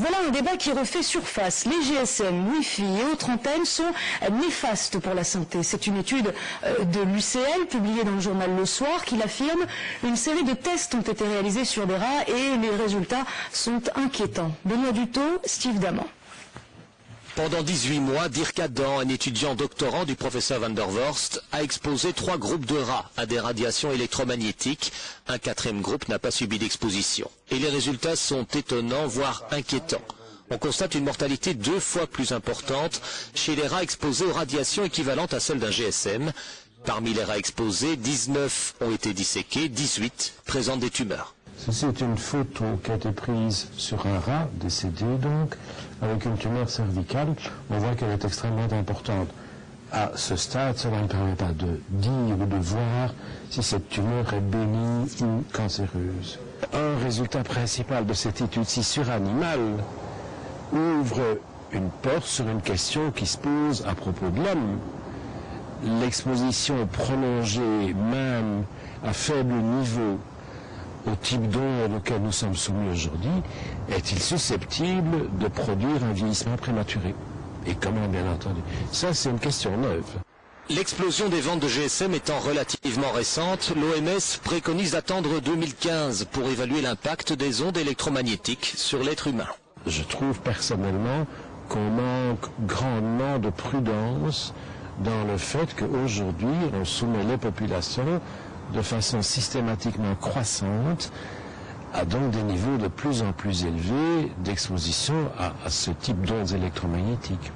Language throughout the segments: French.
Voilà un débat qui refait surface. Les GSM, Wi-Fi et autres antennes sont néfastes pour la santé. C'est une étude de l'UCL publiée dans le journal Le Soir qui l'affirme. Une série de tests ont été réalisés sur des rats et les résultats sont inquiétants. Benoît Dutot, Steve Daman. Pendant 18 mois, Dirk Adam, un étudiant doctorant du professeur Van der Worst, a exposé 3 groupes de rats à des radiations électromagnétiques. Un 4e groupe n'a pas subi d'exposition. Et les résultats sont étonnants, voire inquiétants. On constate une mortalité 2 fois plus importante chez les rats exposés aux radiations équivalentes à celles d'un GSM. Parmi les rats exposés, 19 ont été disséqués, 18 présentent des tumeurs. Ceci est une photo qui a été prise sur un rat décédé donc, avec une tumeur cervicale. On voit qu'elle est extrêmement importante. À ce stade, cela ne permet pas de dire ou de voir si cette tumeur est bénigne ou cancéreuse. Un résultat principal de cette étude-ci sur animal ouvre une porte sur une question qui se pose à propos de l'homme. L'exposition prolongée, même à faible niveau, au type d'onde auquel nous sommes soumis aujourd'hui, est-il susceptible de produire un vieillissement prématuré? Et comment, bien entendu? Ça, c'est une question neuve. L'explosion des ventes de GSM étant relativement récente, l'OMS préconise d'attendre 2015 pour évaluer l'impact des ondes électromagnétiques sur l'être humain. Je trouve personnellement qu'on manque grandement de prudence dans le fait qu'aujourd'hui, on soumet les populations de façon systématiquement croissante à donc des niveaux de plus en plus élevés d'exposition à ce type d'ondes électromagnétiques.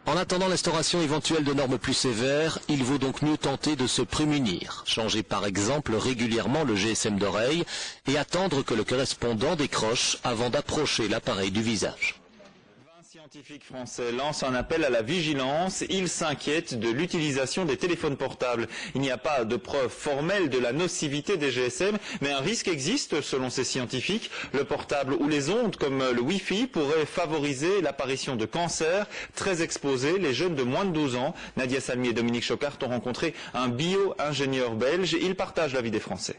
En attendant l'instauration éventuelle de normes plus sévères, il vaut donc mieux tenter de se prémunir, changer par exemple régulièrement le GSM d'oreille et attendre que le correspondant décroche avant d'approcher l'appareil du visage. Scientifiques français lancent un appel à la vigilance. Ils s'inquiètent de l'utilisation des téléphones portables. Il n'y a pas de preuve formelle de la nocivité des GSM, mais un risque existe selon ces scientifiques. Le portable ou les ondes comme le Wi-Fi pourraient favoriser l'apparition de cancers très exposés. Les jeunes de moins de 12 ans, Nadia Salmi et Dominique Chocart, ont rencontré un bio-ingénieur belge. Ils partagent l'avis des Français.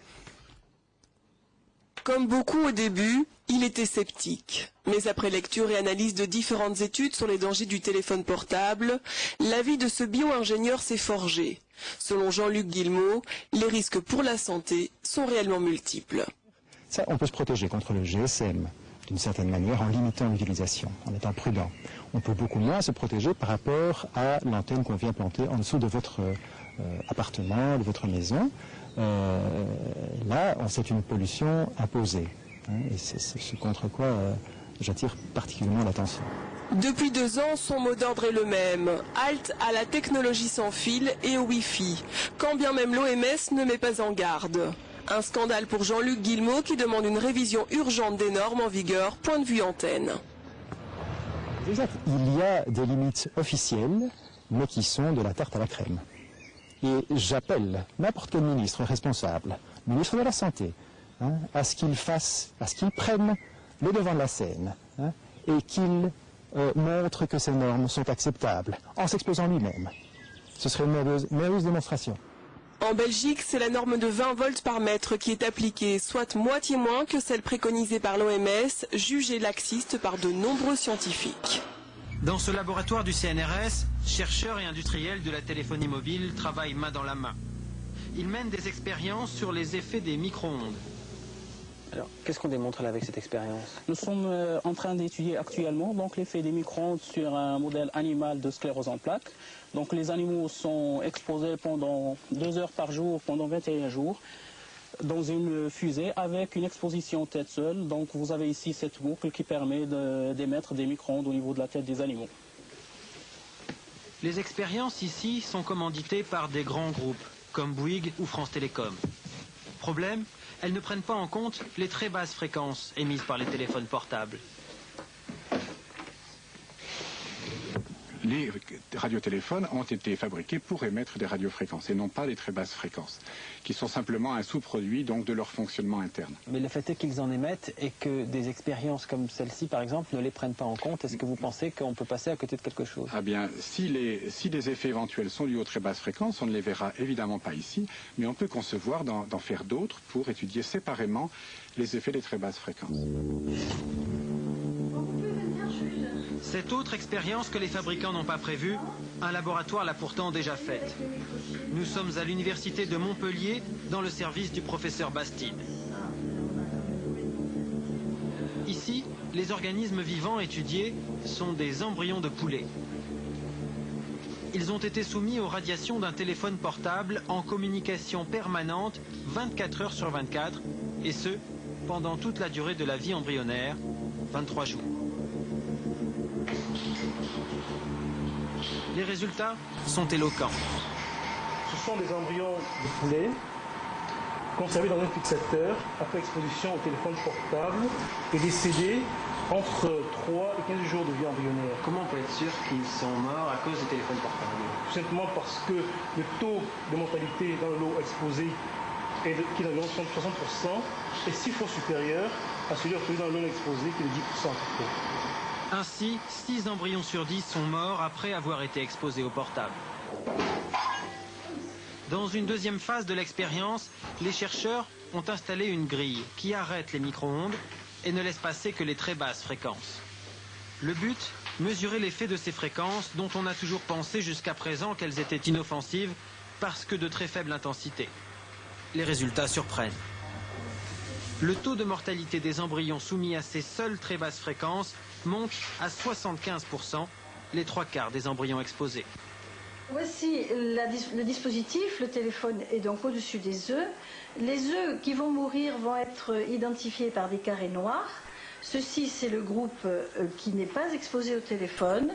Comme beaucoup au début, il était sceptique. Mais après lecture et analyse de différentes études sur les dangers du téléphone portable, l'avis de ce bio-ingénieur s'est forgé. Selon Jean-Luc Guillemot, les risques pour la santé sont réellement multiples. Ça, on peut se protéger contre le GSM d'une certaine manière en limitant l'utilisation, en étant prudent. On peut beaucoup moins se protéger par rapport à l'antenne qu'on vient planter en dessous de votre appartement, de votre maison. Là, c'est une pollution imposée. Et c'est ce contre quoi j'attire particulièrement l'attention. Depuis 2 ans, son mot d'ordre est le même. Halte à la technologie sans fil et au Wi-Fi. Quand bien même l'OMS ne met pas en garde. Un scandale pour Jean-Luc Guillemot qui demande une révision urgente des normes en vigueur, point de vue antenne. Exact. Il y a des limites officielles, mais qui sont de la tarte à la crème. Et j'appelle n'importe quel ministre responsable, ministre de la Santé, à ce qu'il prenne le devant de la scène et qu'il montre que ces normes sont acceptables en s'exposant lui-même. Ce serait une merveilleuse démonstration. En Belgique, c'est la norme de 20 volts par mètre qui est appliquée, soit moitié moins que celle préconisée par l'OMS, jugée laxiste par de nombreux scientifiques. Dans ce laboratoire du CNRS, chercheurs et industriels de la téléphonie mobile travaillent main dans la main. Ils mènent des expériences sur les effets des micro-ondes. Alors, qu'est-ce qu'on démontre là avec cette expérience? Nous sommes en train d'étudier actuellement l'effet des micro-ondes sur un modèle animal de sclérose en plaques. Donc les animaux sont exposés pendant 2 heures par jour, pendant 21 jours, dans une fusée avec une exposition tête seule. Donc vous avez ici cette boucle qui permet d'émettre des micro-ondes au niveau de la tête des animaux. Les expériences ici sont commanditées par des grands groupes, comme Bouygues ou France Télécom. Problème, elles ne prennent pas en compte les très basses fréquences émises par les téléphones portables. Les radiotéléphones ont été fabriqués pour émettre des radiofréquences et non pas les très basses fréquences, qui sont simplement un sous-produit donc de leur fonctionnement interne. Mais le fait est qu'ils en émettent et que des expériences comme celle-ci, par exemple, ne les prennent pas en compte. Est-ce que vous pensez qu'on peut passer à côté de quelque chose? Ah bien, si les effets éventuels sont dus aux très basses fréquences, on ne les verra évidemment pas ici, mais on peut concevoir d'en faire d'autres pour étudier séparément les effets des très basses fréquences. Cette autre expérience que les fabricants n'ont pas prévue, un laboratoire l'a pourtant déjà faite. Nous sommes à l'université de Montpellier, dans le service du professeur Bastide. Ici, les organismes vivants étudiés sont des embryons de poulets. Ils ont été soumis aux radiations d'un téléphone portable en communication permanente 24 heures sur 24, et ce, pendant toute la durée de la vie embryonnaire, 23 jours. Les résultats sont éloquents. Ce sont des embryons de poulet conservés dans un fixateur après exposition au téléphone portable et décédés entre 3 et 15 jours de vie embryonnaire. Comment on peut être sûr qu'ils sont morts à cause du téléphone portable? Tout simplement parce que le taux de mortalité dans le lot exposé, qui est d'environ 60%, est 6 fois supérieur à celui obtenu dans le lot exposé, qui est de 10% à peu près. Ainsi, 6 embryons sur 10 sont morts après avoir été exposés au portable. Dans une deuxième phase de l'expérience, les chercheurs ont installé une grille qui arrête les micro-ondes et ne laisse passer que les très basses fréquences. Le but, mesurer l'effet de ces fréquences dont on a toujours pensé jusqu'à présent qu'elles étaient inoffensives parce que de très faible intensité. Les résultats surprennent. Le taux de mortalité des embryons soumis à ces seules très basses fréquences monte à 75%, les 3/4 des embryons exposés. Voici le dispositif, le téléphone est donc au-dessus des œufs. Les œufs qui vont mourir vont être identifiés par des carrés noirs. Ceci, c'est le groupe qui n'est pas exposé au téléphone.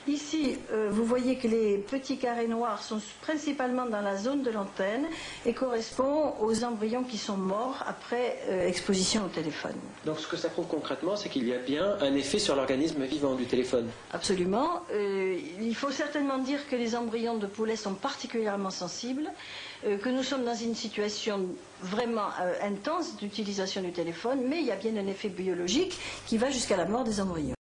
Ici, vous voyez que les petits carrés noirs sont principalement dans la zone de l'antenne et correspondent aux embryons qui sont morts après exposition au téléphone. Donc ce que ça prouve concrètement, c'est qu'il y a bien un effet sur l'organisme vivant du téléphone. Absolument. Il faut certainement dire que les embryons de poulet sont particulièrement sensibles, que nous sommes dans une situation vraiment intense d'utilisation du téléphone, mais il y a bien un effet biologique qui va jusqu'à la mort des embryons.